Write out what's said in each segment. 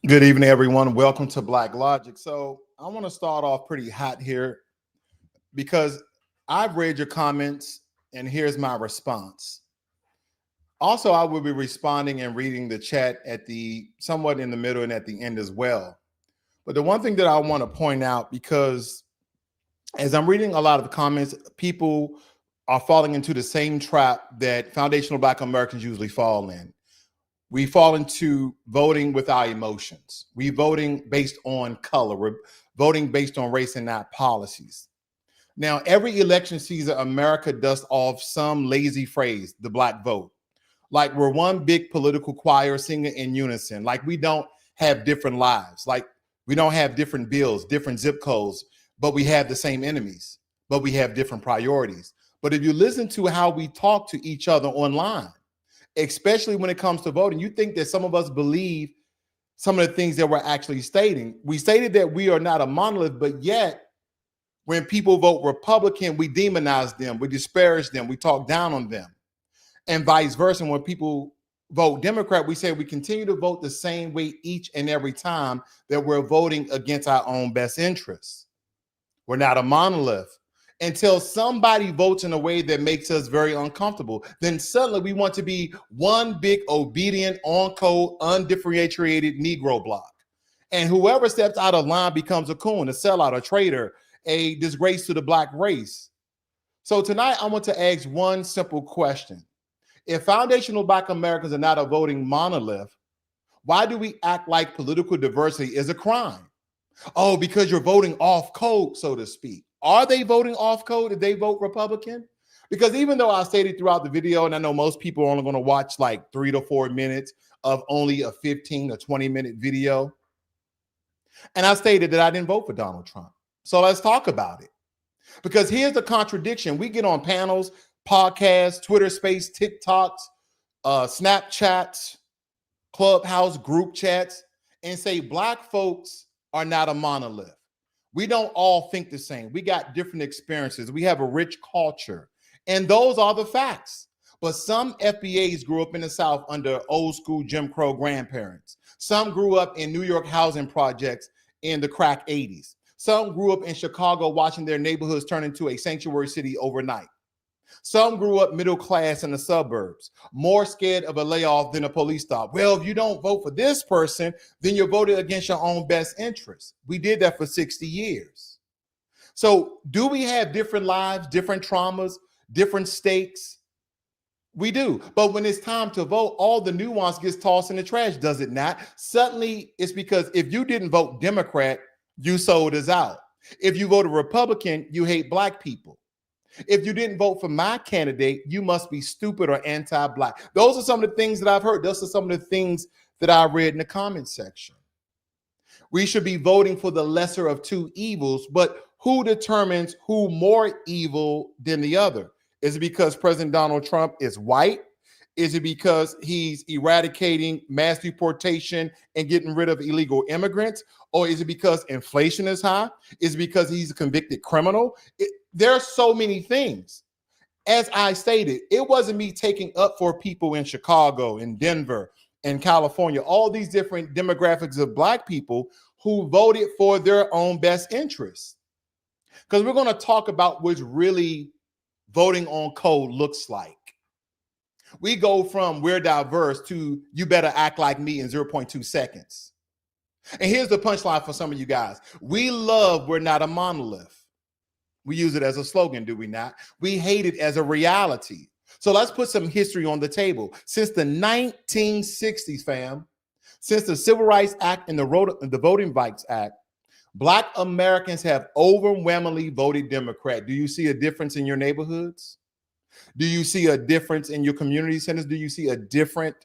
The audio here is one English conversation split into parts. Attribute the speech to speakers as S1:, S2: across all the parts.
S1: Good evening, everyone. Welcome to Blacklogic. So I want to start off pretty hot here because I've read your comments and here's my response. Also, I will be responding and reading the chat at the somewhat in the middle and at the end as well. But the one thing that I want to point out, because as I'm reading a lot of the comments, people are falling into the same trap that foundational Black Americans usually fall in. We fall into voting with our emotions. We voting based on color. We're voting based on race and not policies. Now, every election season, America dusts off some lazy phrase, the Black vote. Like we're one big political choir singing in unison. Like we don't have different lives. Like we don't have different bills, different zip codes, but we have the same enemies, but we have different priorities. But if you listen to how we talk to each other online, especially when it comes to voting, you think that some of us believe some of the things that we're actually stating. We stated that we are not a monolith, but yet when people vote Republican, we demonize them, we disparage them, we talk down on them, and vice versa. When people vote Democrat, we say we continue to vote the same way each and every time that we're voting against our own best interests. We're not a monolith. Until somebody votes in a way that makes us very uncomfortable, then suddenly we want to be one big obedient, on code, undifferentiated Negro block. And whoever steps out of line becomes a coon, a sellout, a traitor, a disgrace to the Black race. So tonight I want to ask one simple question. If foundational Black Americans are not a voting monolith, why do we act like political diversity is a crime? Oh, because you're voting off code, so to speak. Are they voting off code if they vote Republican? Because even though I stated throughout the video, and I know most people are only going to watch like 3 to 4 minutes of only a 15 or 20-minute video, and I stated that I didn't vote for Donald Trump. So let's talk about it. Because here's the contradiction. We get on panels, podcasts, Twitter Space, TikToks, Snapchats, Clubhouse group chats, and say Black folks are not a monolith. We don't all think the same. We got different experiences. We have a rich culture. And those are the facts. But some FBAs grew up in the South under old school Jim Crow grandparents. Some grew up in New York housing projects in the crack 80s. Some grew up in Chicago watching their neighborhoods turn into a sanctuary city overnight. Some grew up middle class in the suburbs, more scared of a layoff than a police stop. Well, if you don't vote for this person, then you're voting against your own best interests. We did that for 60 years. So do we have different lives, different traumas, different stakes? We do. But when it's time to vote, all the nuance gets tossed in the trash, does it not? Suddenly, it's because if you didn't vote Democrat, you sold us out. If you voted Republican, you hate Black people. If you didn't vote for my candidate, you must be stupid or anti-Black. Those are some of the things that I've heard. Those are some of the things that I read in the comment section. We should be voting for the lesser of two evils, but who determines who more evil than the other? Is it because President Donald Trump is white? Is it because he's eradicating mass deportation and getting rid of illegal immigrants? Or is it because inflation is high? Is it because he's a convicted criminal? There are so many things. As I stated, it wasn't me taking up for people in Chicago, in Denver, in California, all these different demographics of Black people who voted for their own best interests. Because we're going to talk about what really voting on code looks like. We go from we're diverse to you better act like me in 0.2 seconds. And here's the punchline for some of you guys. We love we're not a monolith. We use it as a slogan, do we not? We hate it as a reality. So let's put some history on the table. Since the 1960s, fam, since the Civil Rights Act and the Voting Rights Act, Black Americans have overwhelmingly voted Democrat. Do you see a difference in your neighborhoods? Do you see a difference in your community centers? Do you see a difference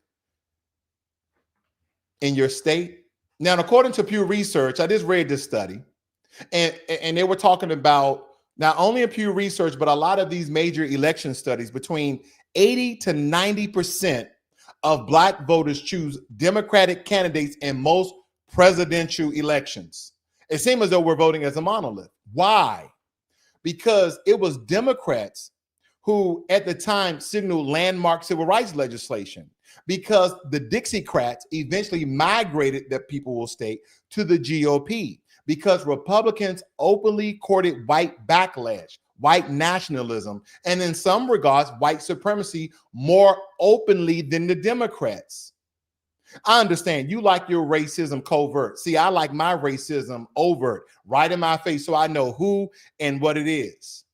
S1: in your state? Now, according to Pew Research, I just read this study, and they were talking about not only in Pew Research, but a lot of these major election studies, between 80 to 90% of Black voters choose Democratic candidates in most presidential elections. It seems as though we're voting as a monolith. Why? Because it was Democrats who at the time signaled landmark civil rights legislation, because the Dixiecrats eventually migrated, that people will state, to the GOP, because Republicans openly courted white backlash, white nationalism, and in some regards, white supremacy more openly than the Democrats. I understand you like your racism covert. See, I like my racism overt, right in my face, so I know who and what it is.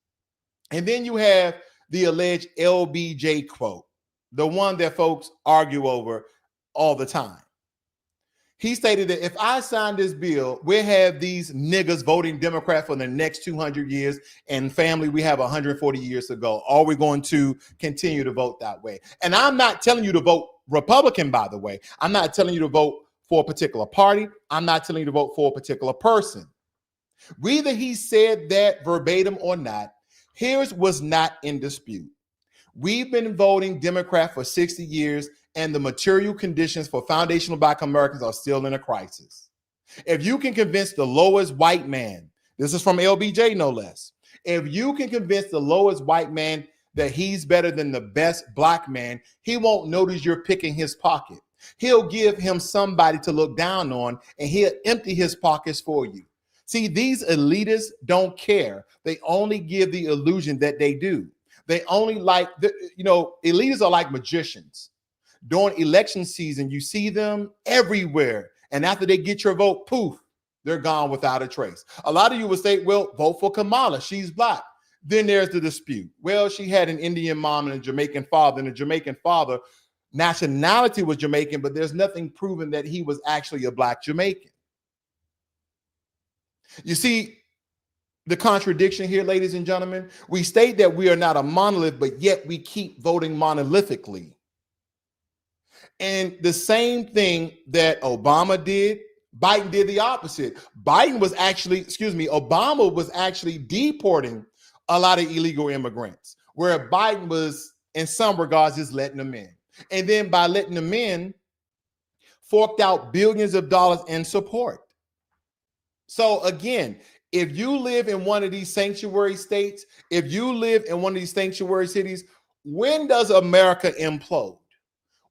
S1: And then you have the alleged LBJ quote, the one that folks argue over all the time. He stated that if I sign this bill, we'll have these niggas voting Democrat for the next 200 years, and family, we have 140 years to go. Are we going to continue to vote that way? And I'm not telling you to vote Republican, by the way. I'm not telling you to vote for a particular party. I'm not telling you to vote for a particular person. Whether he said that verbatim or not, his was not in dispute. We've been voting Democrat for 60 years, and the material conditions for foundational Black Americans are still in a crisis. If you can convince the lowest white man, this is from LBJ no less, if you can convince the lowest white man that he's better than the best Black man, he won't notice you're picking his pocket. He'll give him somebody to look down on, and he'll empty his pockets for you. See, these elitists don't care. They only give the illusion that they do. They only elitists are like magicians. During election season, you see them everywhere. And after they get your vote, poof, they're gone without a trace. A lot of you would say, well, vote for Kamala. She's Black. Then there's the dispute. Well, she had an Indian mom and a Jamaican father, and the Jamaican father, nationality was Jamaican, but there's nothing proven that he was actually a Black Jamaican. You see the contradiction here, ladies and gentlemen? We state that we are not a monolith, but yet we keep voting monolithically. And the same thing that Obama did, Biden did the opposite. Obama was actually deporting a lot of illegal immigrants, where Biden was, in some regards, just letting them in. And then by letting them in, forked out billions of dollars in support. So again, if you live in one of these sanctuary states, if you live in one of these sanctuary cities, when does America implode?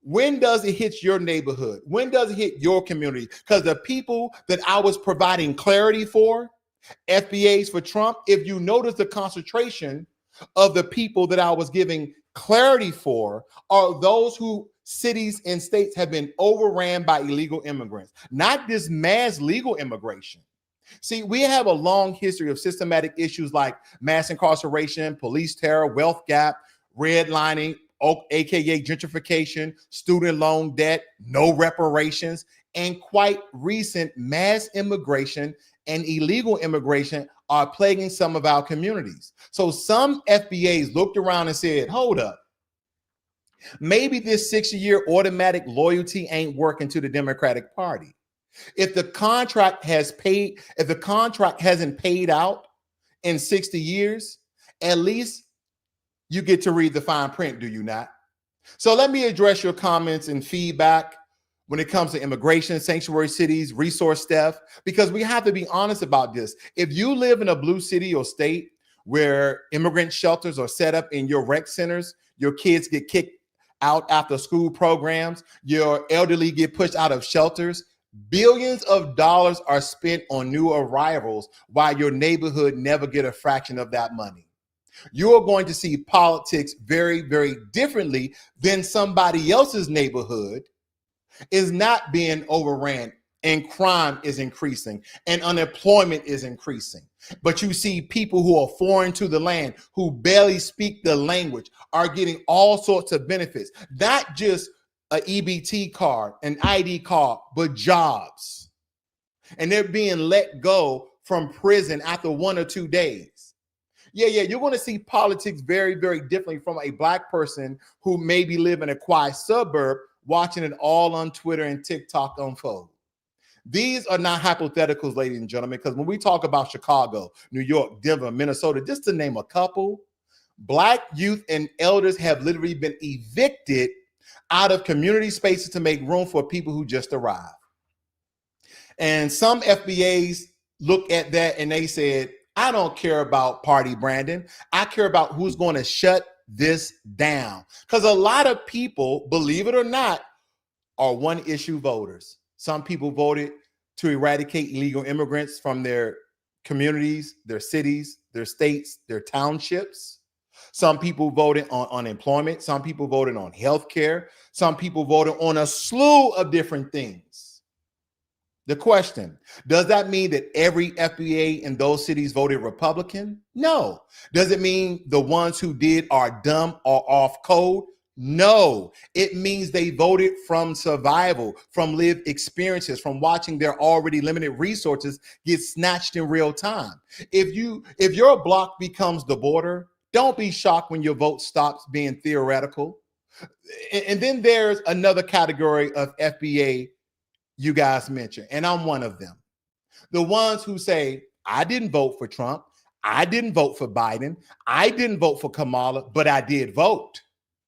S1: When does it hit your neighborhood? When does it hit your community? Because the people that I was providing clarity for, FBAs for Trump, if you notice the concentration of the people that I was giving clarity for are those who cities and states have been overran by illegal immigrants, not this mass legal immigration. See, we have a long history of systematic issues like mass incarceration, police terror, wealth gap, redlining, aka gentrification, student loan debt, no reparations, and quite recent mass immigration and illegal immigration are plaguing some of our communities. So some FBAs looked around and said, hold up, maybe this 60-year automatic loyalty ain't working to the Democratic Party. If the contract hasn't paid out in 60 years, at least you get to read the fine print, do you not? So let me address your comments and feedback when it comes to immigration, sanctuary cities, resource theft, because we have to be honest about this. If you live in a blue city or state where immigrant shelters are set up in your rec centers, your kids get kicked out after school programs, your elderly get pushed out of shelters, billions of dollars are spent on new arrivals while your neighborhood never get a fraction of that money. You are going to see politics very, very differently than somebody else's neighborhood is not being overran, and crime is increasing and unemployment is increasing. But you see people who are foreign to the land, who barely speak the language, are getting all sorts of benefits, not just an EBT card, an ID card, but jobs. And they're being let go from prison after 1 or 2 days. Yeah, you're going to see politics very, very differently from a Black person who maybe live in a quiet suburb watching it all on Twitter and TikTok unfold. These are not hypotheticals, ladies and gentlemen, because when we talk about Chicago, New York, Denver, Minnesota, just to name a couple, Black youth and elders have literally been evicted out of community spaces to make room for people who just arrived. And some FBAs look at that and they said, I don't care about party branding. I care about who's going to shut this down. Because a lot of people, believe it or not, are one issue voters. Some people voted to eradicate illegal immigrants from their communities, their cities, their states, their townships. Some people voted on unemployment. Some people voted on healthcare. Some people voted on a slew of different things. The question, does that mean that every FBA in those cities voted Republican? No. Does it mean the ones who did are dumb or off code? No. It means they voted from survival, from lived experiences, from watching their already limited resources get snatched in real time. If your block becomes the border, don't be shocked when your vote stops being theoretical. And then there's another category of FBA you guys mentioned, and I'm one of them. The ones who say, I didn't vote for Trump, I didn't vote for Biden, I didn't vote for Kamala, but I did vote.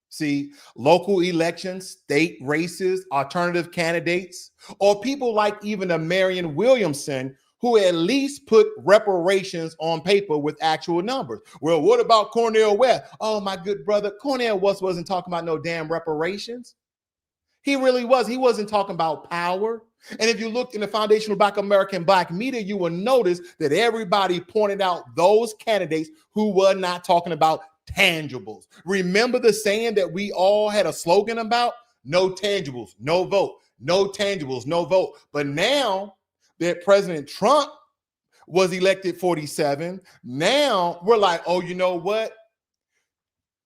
S1: See, local elections, state races, alternative candidates, or people like even a Marianne Williamson, who at least put reparations on paper with actual numbers. Well, what about Cornel West? Oh, my good brother, Cornel West wasn't talking about no damn reparations. He really was. He wasn't talking about power. And if you look in the foundational Black American Black media, you will notice that everybody pointed out those candidates who were not talking about tangibles. Remember the saying that we all had a slogan about? No tangibles, no vote. No tangibles, no vote. But now that President Trump was elected 47, now we're like, oh, you know what?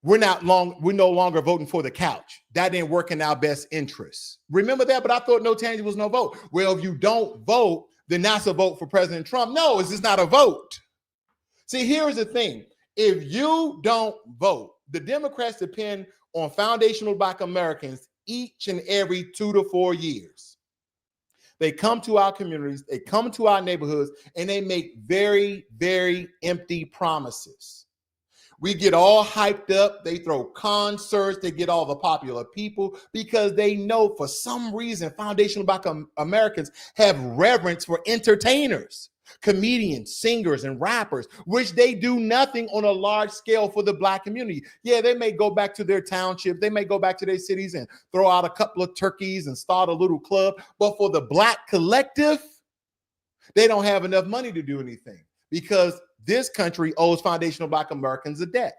S1: We're no longer voting for the couch. That didn't work in our best interests. Remember that? But I thought no tangibles, no vote. Well, if you don't vote, then that's a vote for President Trump. No, it's just not a vote. See, here's the thing. If you don't vote, the Democrats depend on foundational Black Americans each and every 2 to 4 years. They come to our communities, they come to our neighborhoods, and they make very, very empty promises. We get all hyped up. They throw concerts. They get all the popular people because they know for some reason foundational Black Americans have reverence for entertainers, comedians, singers, and rappers, which they do nothing on a large scale for the Black community. Yeah, they may go back to their township. They may go back to their cities and throw out a couple of turkeys and start a little club. But for the Black collective, they don't have enough money to do anything because this country owes foundational Black Americans a debt.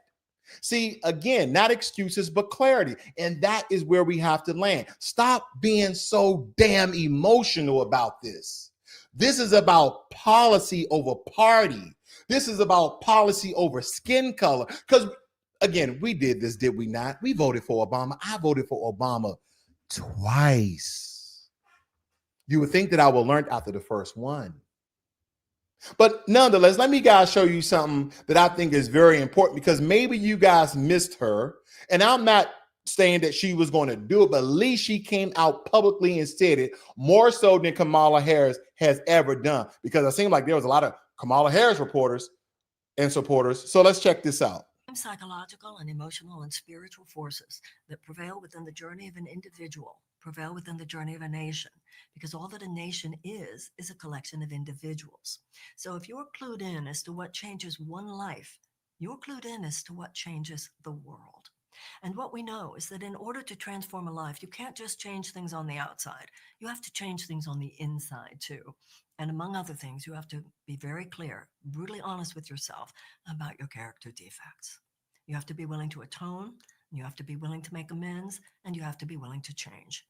S1: See, again, not excuses, but clarity. And that is where we have to land. Stop being so damn emotional about this. This is about policy over party. This is about policy over skin color. Because, again, we did this, did we not? We voted for Obama. I voted for Obama twice. You would think that I would learn after the first one. But nonetheless, let me guys show you something that I think is very important because maybe you guys missed her. And I'm not saying that she was going to do it, but at least she came out publicly and said it more so than Kamala Harris has ever done. Because it seemed like there was a lot of Kamala Harris reporters and supporters. So let's check this out.
S2: Psychological and emotional and spiritual forces that prevail within the journey of an individual prevail within the journey of a nation, because all that a nation is a collection of individuals. So if you're clued in as to what changes one life, you're clued in as to what changes the world. And what we know is that in order to transform a life, you can't just change things on the outside. You have to change things on the inside too. And among other things, you have to be very clear, brutally honest with yourself about your character defects. You have to be willing to atone, you have to be willing to make amends, and you have to be willing to change.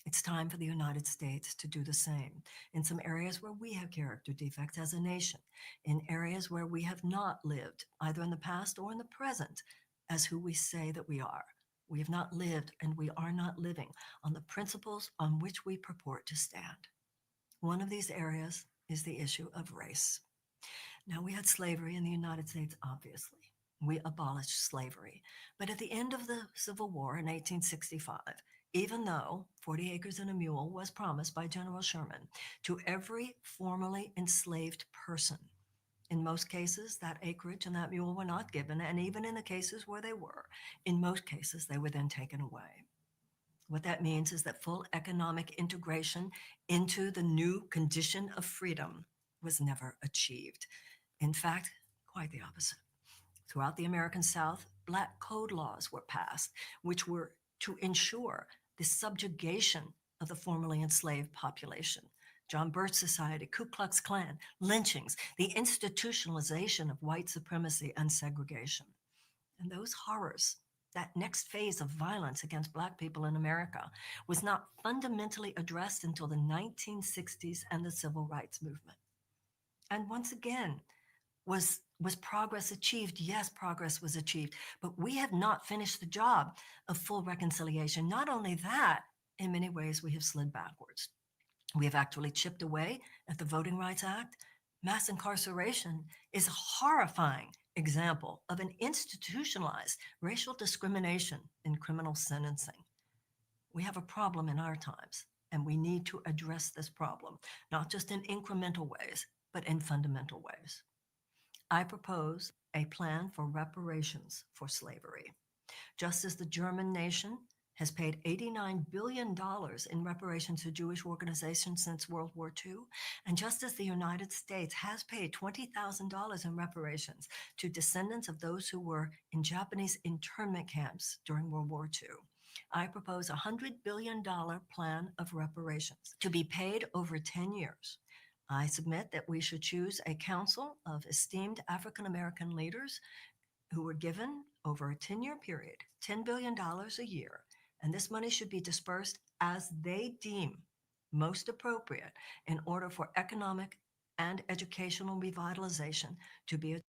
S2: It's time for the United States to do the same in some areas where we have character defects as a nation, in areas where we have not lived, either in the past or in the present, as who we say that we are. We have not lived and we are not living on the principles on which we purport to stand. One of these areas is the issue of race. Now, we had slavery in the United States, obviously. We abolished slavery. But at the end of the Civil War in 1865, even though 40 acres and a mule was promised by General Sherman to every formerly enslaved person, in most cases, that acreage and that mule were not given, and even in the cases where they were, in most cases, they were then taken away. What that means is that full economic integration into the new condition of freedom was never achieved. In fact, quite the opposite. Throughout the American South, Black code laws were passed, which were to ensure the subjugation of the formerly enslaved population. John Birch Society, Ku Klux Klan, lynchings, the institutionalization of white supremacy and segregation. And those horrors, that next phase of violence against Black people in America, was not fundamentally addressed until the 1960s and the Civil Rights Movement. And once again, was progress achieved? Yes, progress was achieved, but we have not finished the job of full reconciliation. Not only that, in many ways, we have slid backwards. We have actually chipped away at the Voting Rights Act. Mass incarceration is a horrifying example of an institutionalized racial discrimination in criminal sentencing. We have a problem in our times, and we need to address this problem, not just in incremental ways, but in fundamental ways. I propose a plan for reparations for slavery. Just as the German nation has paid $89 billion in reparations to Jewish organizations since World War II, and just as the United States has paid $20,000 in reparations to descendants of those who were in Japanese internment camps during World War II, I propose a $100 billion plan of reparations to be paid over 10 years. I submit that we should choose a council of esteemed African-American leaders who were given over a 10-year period, $10 billion a year, and this money should be dispersed as they deem most appropriate in order for economic and educational revitalization to be.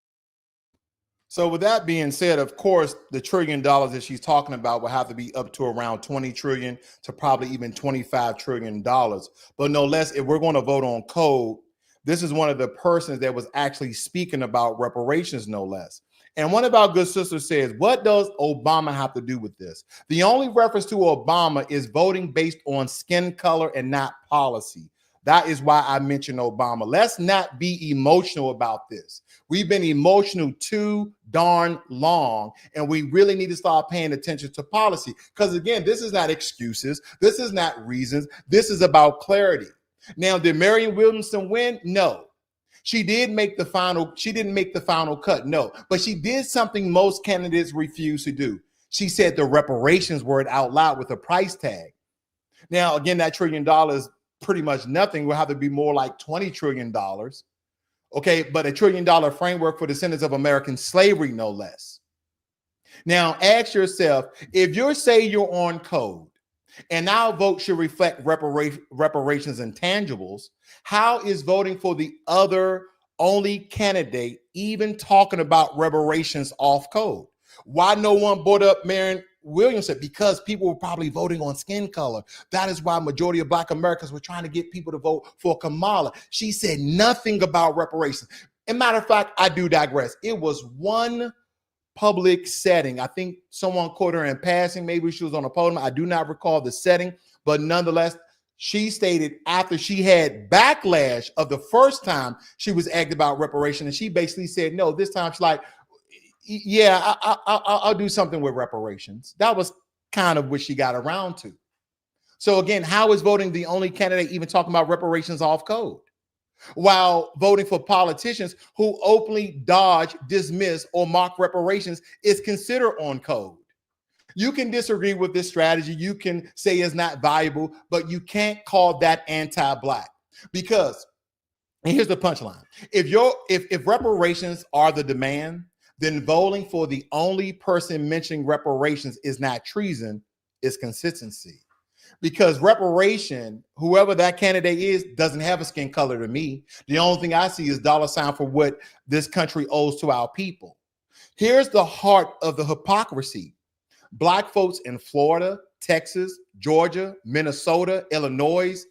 S1: So with that being said, of course, the $1 trillion that she's talking about will have to be up to around 20 trillion to probably even $25 trillion. But no less, if we're going to vote on code, this is one of the persons that was actually speaking about reparations, no less. And one of our good sisters says, what does Obama have to do with this? The only reference to Obama is voting based on skin color and not policy. That is why I mentioned Obama. Let's not be emotional about this. We've been emotional too darn long, and we really need to start paying attention to policy. Because again, this is not excuses. This is not reasons. This is about clarity. Now, did Marianne Williamson win? No. She did make the final. She didn't make the final cut. No, but she did something most candidates refuse to do. She said the reparations word out loud with a price tag. Now, again, that $1 trillion pretty much nothing. Will have to be more like $20 trillion. Okay, but a $1 trillion framework for descendants of American slavery, no less. Now, ask yourself, if you say you're on code and our vote should reflect reparations and tangibles, how is voting for the other only candidate even talking about reparations off code? Why no one brought up Marianne Williamson? Because people were probably voting on skin color. That is why majority of Black Americans were trying to get people to vote for Kamala. She said nothing about reparations. As a matter of fact, I do digress. It was one public setting. I think someone caught her in passing. Maybe she was on a podium. I do not recall the setting, but nonetheless, she stated after she had backlash of the first time she was asked about reparation, and she basically said, no, this time she's like, yeah, I'll do something with reparations. That was kind of what she got around to. So again, how is voting the only candidate even talking about reparations off code? While voting for politicians who openly dodge, dismiss, or mock reparations is considered on code. You can disagree with this strategy. You can say it's not valuable, but you can't call that anti-Black. Because, and here's the punchline, if reparations are the demand, then voting for the only person mentioning reparations is not treason, it's consistency. Because reparation, whoever that candidate is, doesn't have a skin color to me. The only thing I see is dollar sign for what this country owes to our people. Here's the heart of the hypocrisy. Black folks in Florida, Texas, Georgia, Minnesota, Illinois,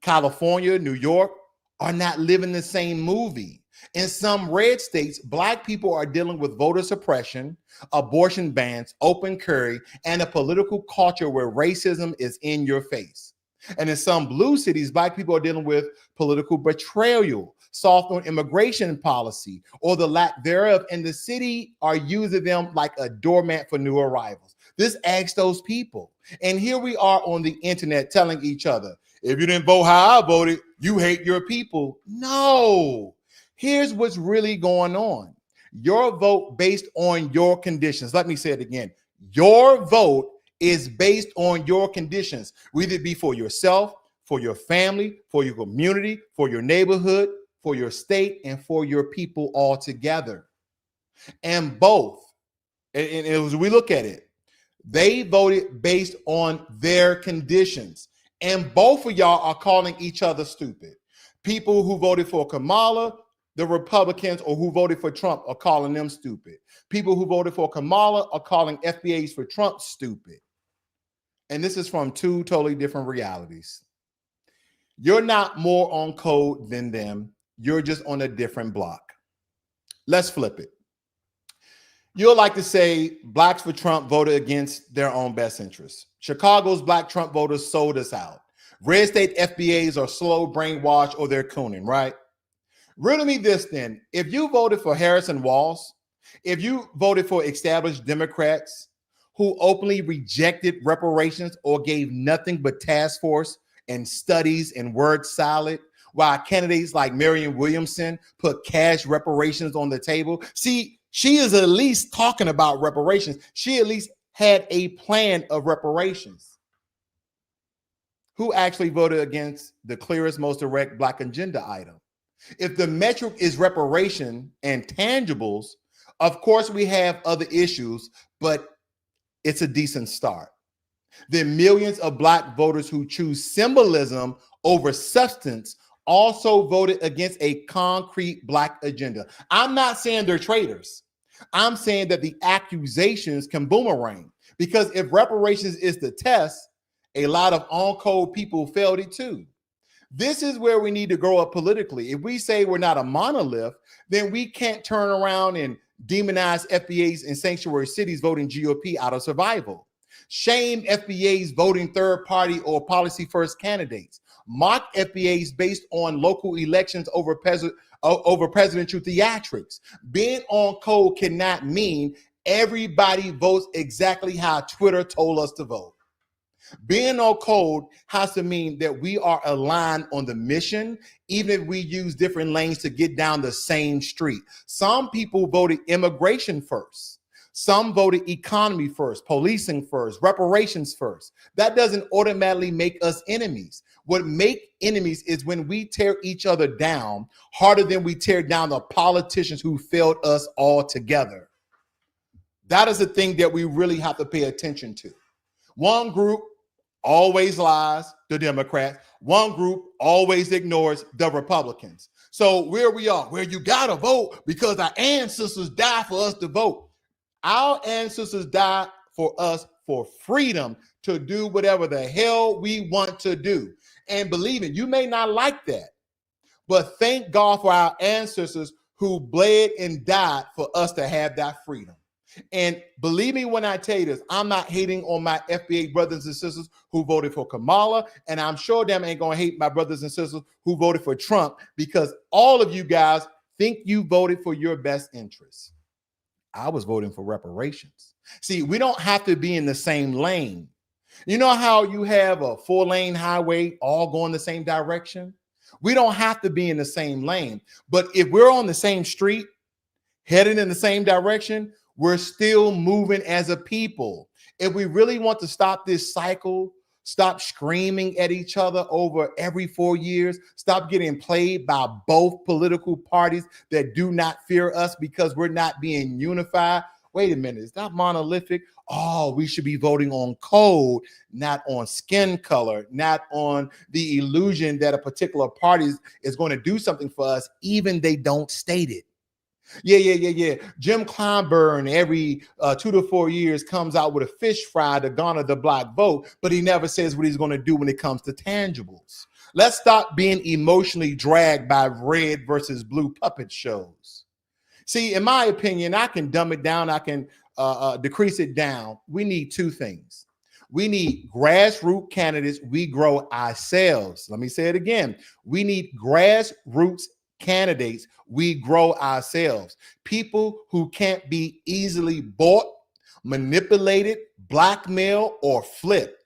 S1: California, New York are not living the same movie. In some red states, Black people are dealing with voter suppression, abortion bans, open carry, and a political culture where racism is in your face. And in some blue cities, Black people are dealing with political betrayal, soft on immigration policy, or the lack thereof, and the city are using them like a doormat for new arrivals. This asks those people. And here we are on the internet telling each other, if you didn't vote how I voted, you hate your people. No. Here's what's really going on. Your vote based on your conditions. Let me say it again. Your vote is based on your conditions, whether it be for yourself, for your family, for your community, for your neighborhood, for your state, and for your people all together. And both, and as we look at it, they voted based on their conditions. And both of y'all are calling each other stupid. People who voted for Kamala, the Republicans, or who voted for Trump are calling them stupid. People who voted for Kamala are calling FBAs for Trump stupid. And this is from two totally different realities. You're not more on code than them. You're just on a different block. Let's flip it. You'll like to say blacks for Trump voted against their own best interests. Chicago's black Trump voters sold us out. Red state FBAs are slow brainwashed or they're cooning, right? Riddle me this then. If you voted for Harrison Walls, if you voted for established Democrats who openly rejected reparations or gave nothing but task force and studies and word salad, while candidates like Marianne Williamson put cash reparations on the table. See, she is at least talking about reparations. She at least had a plan of reparations. Who actually voted against the clearest, most direct black agenda item? If the metric is reparation and tangibles, of course we have other issues, but it's a decent start. The millions of black voters who choose symbolism over substance also voted against a concrete black agenda. I'm not saying they're traitors. I'm saying that the accusations can boomerang, because if reparations is the test, a lot of on-code people failed it too. This is where we need to grow up politically. If we say we're not a monolith, then we can't turn around and demonize FBAs in sanctuary cities voting GOP out of survival. Shame FBAs voting third party or policy first candidates. Mock FBAs based on local elections over presidential theatrics. Being on code cannot mean everybody votes exactly how Twitter told us to vote. Being on code has to mean that we are aligned on the mission, even if we use different lanes to get down the same street. Some people voted immigration first. Some voted economy first, policing first, reparations first. That doesn't automatically make us enemies. What make enemies is when we tear each other down harder than we tear down the politicians who failed us all together. That is the thing that we really have to pay attention to. One group always lies, the Democrats. One group always ignores the Republicans. So where we are, where you gotta vote because our ancestors died for us to vote. Our ancestors died for us for freedom to do whatever the hell we want to do. And believe it, you may not like that, but thank God for our ancestors who bled and died for us to have that freedom. And believe me when I tell you this, I'm not hating on my FBA brothers and sisters who voted for Kamala, and I'm sure them ain't gonna hate my brothers and sisters who voted for Trump, because all of you guys think you voted for your best interests. I was voting for reparations. See, we don't have to be in the same lane. You know how you have a 4-lane highway all going the same direction? We don't have to be in the same lane. But if we're on the same street, heading in the same direction, we're still moving as a people. If we really want to stop this cycle, stop screaming at each other over every 4 years, stop getting played by both political parties that do not fear us because we're not being unified. Wait a minute, is that monolithic? Oh, we should be voting on code, not on skin color, not on the illusion that a particular party is going to do something for us, even they don't state it. Yeah. Jim Clyburn every 2 to 4 years comes out with a fish fry to garner the black vote, but he never says what he's going to do when it comes to tangibles. Let's stop being emotionally dragged by red versus blue puppet shows. See, in my opinion, I can dumb it down. I can decrease it down. We need two things. We need grassroots candidates. We grow ourselves. Let me say it again. We need grassroots candidates. We grow ourselves. People who can't be easily bought, manipulated, blackmailed, or flipped.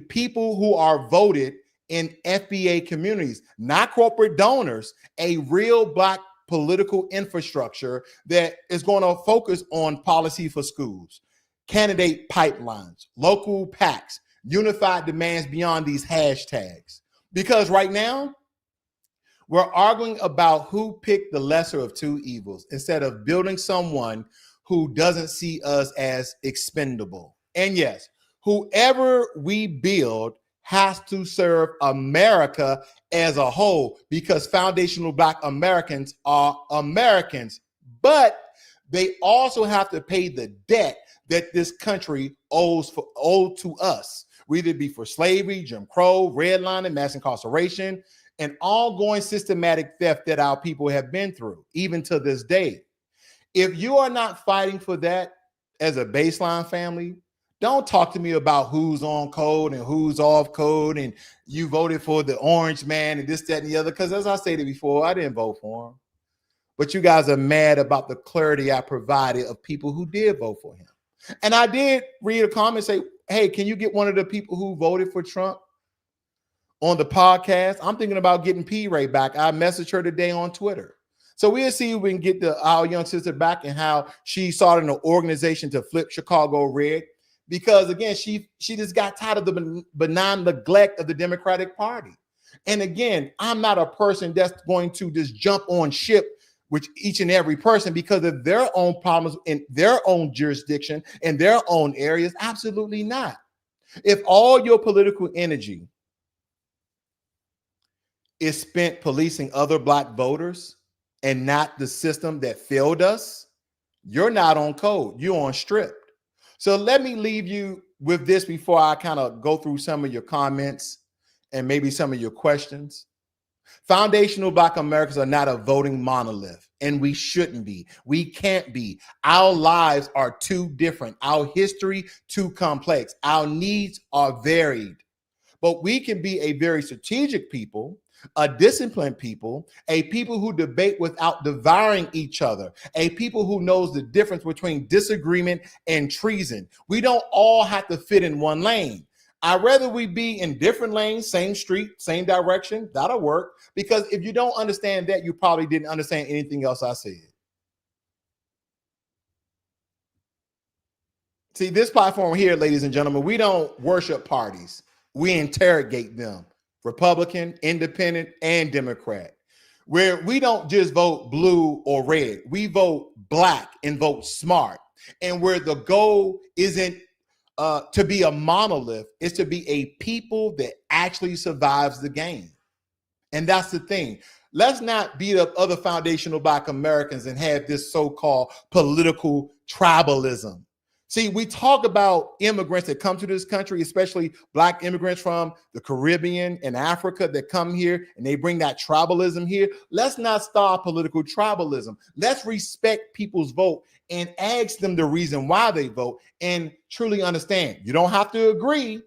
S1: People who are voted in FBA communities, not corporate donors, a real black political infrastructure that is going to focus on policy for schools, candidate pipelines, local PACs, unified demands beyond these hashtags. Because right now, we're arguing about who picked the lesser of two evils instead of building someone who doesn't see us as expendable. And yes, whoever we build has to serve America as a whole, because foundational Black Americans are Americans, but they also have to pay the debt that this country owed to us, whether it be for slavery, Jim Crow, redlining, mass incarceration, and ongoing systematic theft that our people have been through, even to this day. If you are not fighting for that as a baseline family, don't talk to me about who's on code and who's off code and you voted for the orange man and this, that, and the other. Because as I stated before, I didn't vote for him. But you guys are mad about the clarity I provided of people who did vote for him. And I did read a comment say, hey, can you get one of the people who voted for Trump on the podcast? I'm thinking about getting P-Ray back. I messaged her today on Twitter. So we'll see if we can get our young sister back and how she started an organization to flip Chicago red. Because again, she just got tired of the benign neglect of the Democratic Party. And again, I'm not a person that's going to just jump on ship with each and every person because of their own problems in their own jurisdiction and their own areas. Absolutely not. If all your political energy is spent policing other Black voters and not the system that failed us, you're not on code. You're on strip. So let me leave you with this before I kind of go through some of your comments and maybe some of your questions. Foundational Black Americans are not a voting monolith, and we shouldn't be. We can't be. Our lives are too different. Our history too complex. Our needs are varied. But we can be a very strategic people, a disciplined people, a people who debate without devouring each other, a people who knows the difference between disagreement and treason. We don't all have to fit in one lane. I'd rather we be in different lanes, same street, same direction. That'll work. Because if you don't understand that, you probably didn't understand anything else I said. See, this platform here, ladies and gentlemen, we don't worship parties. We interrogate them. Republican, independent, and Democrat, where we don't just vote blue or red. We vote Black and vote smart. And where the goal isn't to be a monolith, it's to be a people that actually survives the game. And that's the thing. Let's not beat up other foundational Black Americans and have this so-called political tribalism. See, we talk about immigrants that come to this country, especially Black immigrants from the Caribbean and Africa that come here and they bring that tribalism here. Let's not start political tribalism. Let's respect people's vote and ask them the reason why they vote and truly understand. You don't have to agree.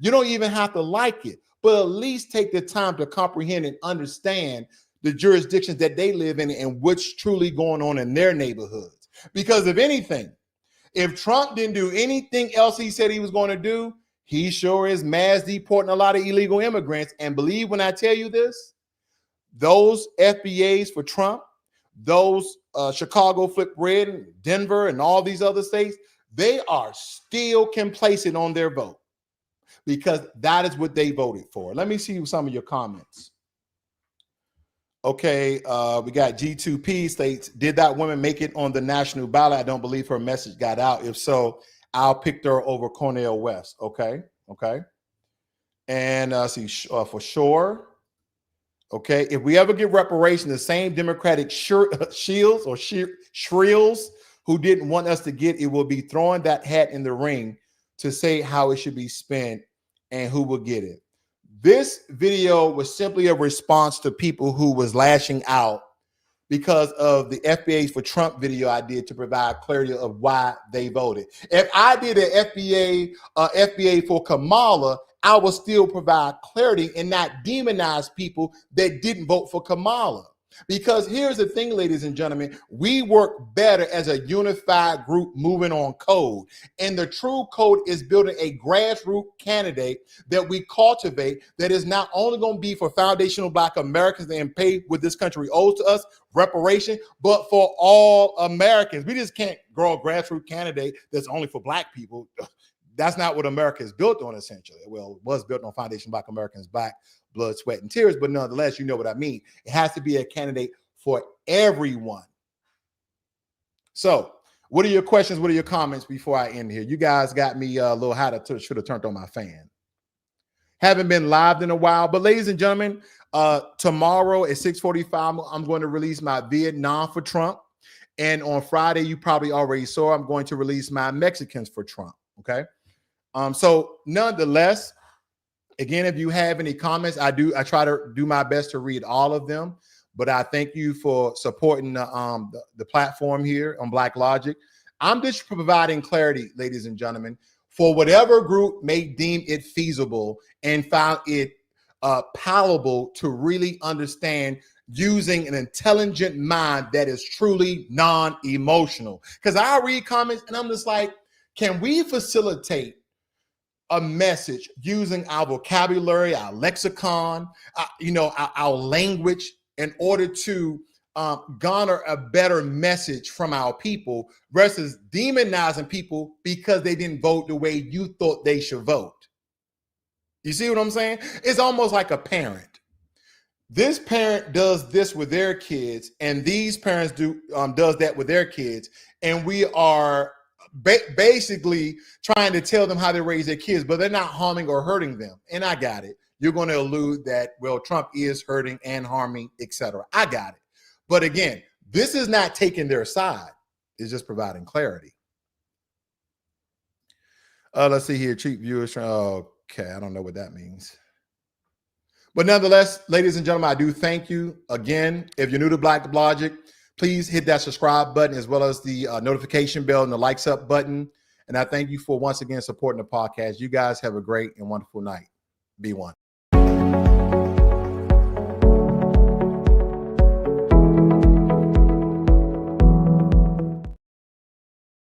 S1: You don't even have to like it, but at least take the time to comprehend and understand the jurisdictions that they live in and what's truly going on in their neighborhoods. Because if anything, if Trump didn't do anything else he said he was going to do, he sure is mass deporting a lot of illegal immigrants. And believe when I tell you this, those FBAs for Trump, those Chicago flip red, Denver, and all these other states, they are still complacent on their vote because that is what they voted for. Let me see some of your comments. Okay, we got G2P states, did that woman make it on the national ballot? I don't believe her message got out. If so, I'll pick her over Cornel West. Okay. And see, for sure. Okay, if we ever get reparations, the same Democratic shields or shrills who didn't want us to get, it will be throwing that hat in the ring to say how it should be spent and who will get it. This video was simply a response to people who was lashing out because of the FBAs for Trump video I did to provide clarity of why they voted. If I did an FBA for Kamala, I will still provide clarity and not demonize people that didn't vote for Kamala. Because here's the thing, ladies and gentlemen, we work better as a unified group moving on code. And the true code is building a grassroots candidate that we cultivate that is not only going to be for foundational Black Americans and pay what this country owes to us, reparation, but for all Americans. We just can't grow a grassroots candidate that's only for Black people. That's not what America is built on, essentially. Well, it was built on foundation Black Americans, Black blood, sweat, and tears, but nonetheless, you know what I mean. It has to be a candidate for everyone. So, what are your questions? What are your comments before I end here? You guys got me a little hot. I should have turned on my fan. Haven't been live in a while, but ladies and gentlemen, tomorrow at 6:45, I'm going to release my Vietnam for Trump. And on Friday, you probably already saw, I'm going to release my Mexicans for Trump, okay? So nonetheless, again, if you have any comments, I try to do my best to read all of them, but I thank you for supporting the platform here on Blacklogic. I'm just providing clarity, ladies and gentlemen, for whatever group may deem it feasible and found it palatable to really understand using an intelligent mind that is truly non-emotional. Because I read comments and I'm just like, can we facilitate a message using our vocabulary, our lexicon, our language in order to garner a better message from our people versus demonizing people because they didn't vote the way you thought they should vote? You see what I'm saying? It's almost like a parent. This parent does this with their kids, and these parents does that with their kids, and we are basically trying to tell them how to raise their kids, but they're not harming or hurting them. And I got it. You're going to allude that, well, Trump is hurting and harming, etc. I got it. But again, this is not taking their side. It's just providing clarity. Let's see here. Cheap viewers. Okay, I don't know what that means. But nonetheless, ladies and gentlemen, I do thank you again. If you're new to Blacklogic, please hit that subscribe button as well as the notification bell and the likes up button. And I thank you for once again supporting the podcast. You guys have a great and wonderful night. Be one.